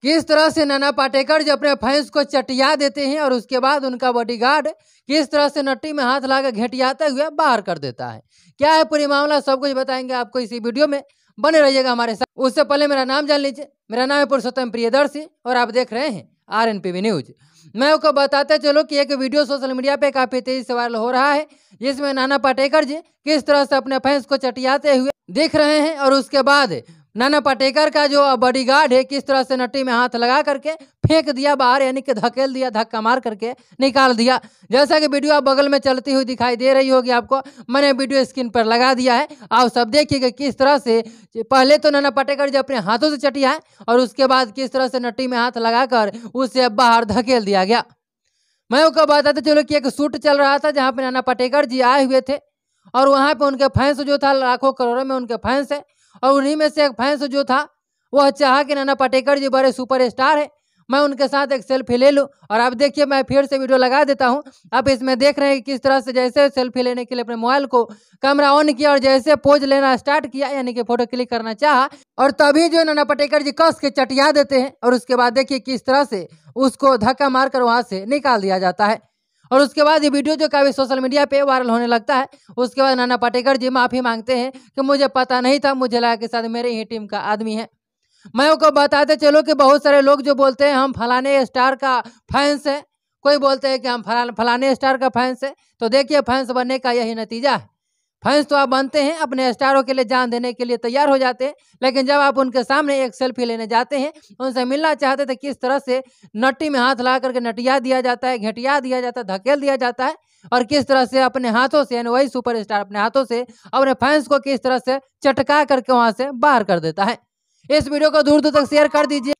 किस तरह से नाना पाटेकर जो अपने फैंस को चटिया देते हैं और उसके बाद उनका बॉडीगार्ड किस तरह से नट्टी में हाथ लाकर घेटियाते हुए बाहर कर देता है। क्या है पूरी मामला, सब कुछ बताएंगे आपको इसी वीडियो में, बने रहिएगा हमारे साथ। उससे पहले मेरा नाम जान लीजिए, मेरा नाम है पुरुषोत्तम प्रियदर्शी और आप देख रहे हैं RNPV न्यूज। मैं आपको बताते चलो कि एक वीडियो सोशल मीडिया पे काफी तेजी से वायरल हो रहा है, जिसमें नाना पाटेकर जी किस तरह से अपने फैंस को चटियाते हुए दिख रहे हैं और उसके बाद नाना पाटेकर का जो बॉडीगार्ड है किस तरह से नट्टी में हाथ लगा करके फेंक दिया बाहर, यानी कि धकेल दिया, धक्का मार करके निकाल दिया। जैसा कि वीडियो आप बगल में चलती हुई दिखाई दे रही होगी आपको, मैंने वीडियो स्क्रीन पर लगा दिया है। आप सब देखिएगा किस तरह से पहले तो नाना पाटेकर जी अपने हाथों से चटिया है और उसके बाद किस तरह से नट्टी में हाथ लगाकर उसे बाहर धकेल दिया गया। मैं आपको बताते चलो कि एक शूट चल रहा था जहाँ पे नाना पाटेकर जी आए हुए थे और वहाँ पे उनके फैंस जो था लाखों करोड़ों में उनके फैंस है और उन्हीं में से एक फैंस जो था वह चाहा कि नाना पाटेकर जी बड़े सुपरस्टार है, मैं उनके साथ एक सेल्फी ले लूं। और आप देखिए, मैं फिर से वीडियो लगा देता हूं, आप इसमें देख रहे हैं कि किस तरह से जैसे सेल्फी लेने के लिए अपने मोबाइल को कैमरा ऑन किया और जैसे पोज लेना स्टार्ट किया, यानी कि फोटो क्लिक करना चाहा, और तभी जो नाना पाटेकर जी कस के चटिया देते हैं और उसके बाद देखिए किस तरह से उसको धक्का मारकर वहां से निकाल दिया जाता है। और उसके बाद ये वीडियो जो काफी सोशल मीडिया पे वायरल होने लगता है। उसके बाद नाना पाटेकर जी माफी मांगते हैं कि मुझे पता नहीं था, मुझे लगा कि शायद मेरे ही टीम का आदमी है। मैं आपको बताते चलो कि बहुत सारे लोग जो बोलते हैं हम फलाने स्टार का फैंस है, कोई बोलते हैं कि हम फलाने स्टार का फैंस है, तो देखिए फैंस बनने का यही नतीजा है। फैंस तो आप बनते हैं, अपने स्टारों के लिए जान देने के लिए तैयार हो जाते हैं, लेकिन जब आप उनके सामने एक सेल्फी लेने जाते हैं, उनसे मिलना चाहते थे, किस तरह से नट्टी में हाथ ला करके नटिया दिया जाता है, घेटिया दिया जाता है, धकेल दिया जाता है और किस तरह से अपने हाथों से, यानी वही सुपरस्टार अपने हाथों से अपने फैंस को किस तरह से चटका करके वहां से बाहर कर देता है। इस वीडियो को दूर दूर तक शेयर कर दीजिए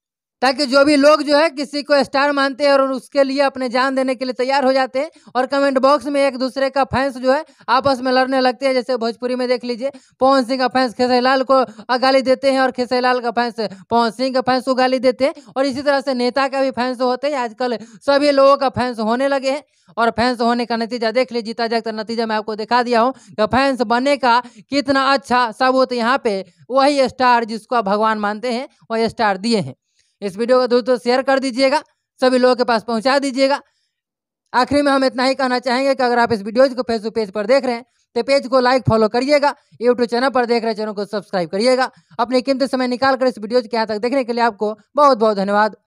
ताकि जो भी लोग जो है किसी को स्टार मानते हैं और उसके लिए अपने जान देने के लिए तैयार हो जाते हैं और कमेंट बॉक्स में एक दूसरे का फैंस जो है आपस में लड़ने लगते हैं। जैसे भोजपुरी में देख लीजिए, पवन सिंह का फैंस खेसारी लाल को गाली देते हैं और खेसारी लाल का फैंस पवन सिंह का फैंस को गाली देते हैं, और इसी तरह से नेता का भी फैंस होते हैं। आजकल सभी लोगों का फैंस होने लगे हैं और फैंस होने का नतीजा देख लीजिए, जीता जागता नतीजा मैं आपको दिखा दिया हूँ कि फैंस बनने का कितना अच्छा सबूत यहाँ पे वही स्टार जिसको आप भगवान मानते हैं वही स्टार दिए हैं। इस वीडियो को दोस्तों शेयर कर दीजिएगा, सभी लोगों के पास पहुंचा दीजिएगा। आखिरी में हम इतना ही कहना चाहेंगे कि अगर आप इस वीडियो को फेसबुक पेज पर देख रहे हैं तो पेज को लाइक फॉलो करिएगा, यूट्यूब चैनल पर देख रहे हैं चैनल को सब्सक्राइब करिएगा। अपने कीमती समय निकाल कर इस वीडियो के यहाँ तक देखने के लिए आपको बहुत बहुत धन्यवाद।